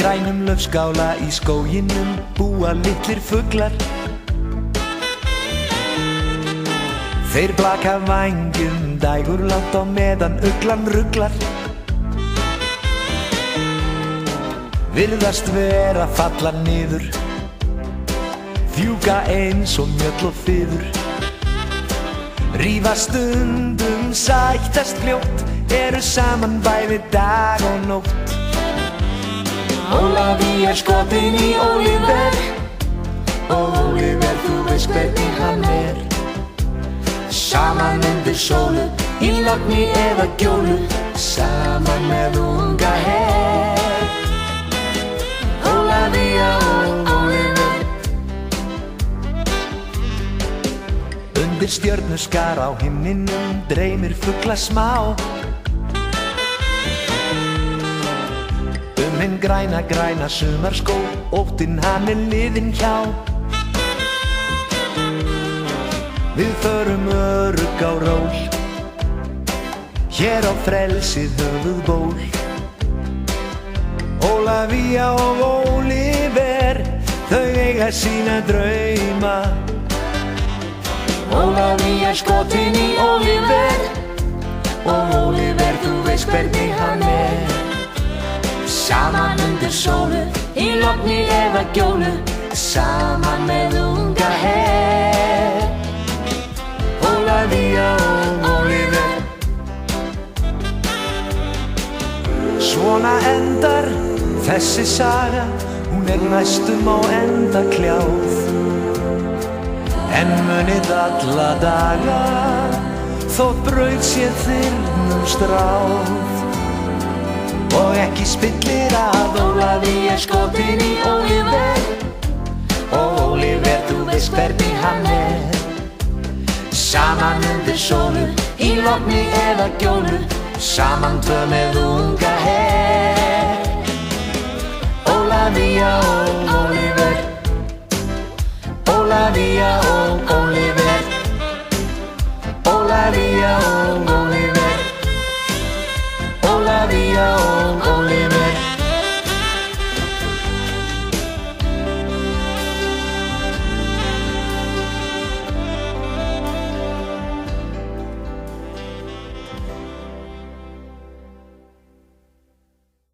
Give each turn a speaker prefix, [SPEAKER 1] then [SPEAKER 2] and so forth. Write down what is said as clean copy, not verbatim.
[SPEAKER 1] grænum laufskála í skóginum búa litlir fuglar. Þeir blaka vængjum dægur langt á meðan uglan ruglar. Virðast vera falla niður, fjúka eins og mjöll og fiður. Rífa stundum, sættast fljótt, eru saman bæði dag og nótt. Ólafía skotin í Oliver, og Oliver þú veist hvernig hann er. Saman undir sólu, í logni eða gjólu, saman með unga her. Ólafía og Oliver. Undir stjörnuskar á himninum dreymir fugla smá. Hinn græna sumarskó, óttinn hann liðinn hjá. Við förum örugg á ról, hér á frelsið höfuð ból. Ólafía og Oliver, þau eiga sína drauma. Ólafía skotin í Oliver, og Oliver þú veist hvernig hann er. Saman undir sólu, í logni eða gjólu, saman með unga her. Ólafía og Oliver. Svona endar þessi saga, hún næstum á enda kljáð. En munið alla daga, þótt braut sé þyrnum stráð. Og ekki spillir að Ólafía skotin í Oliver, og Oliver þú veist hvernig hann er. Saman undir sólu, í logni eða gjólu, saman tvö með unga her. Ólafía og Oliver.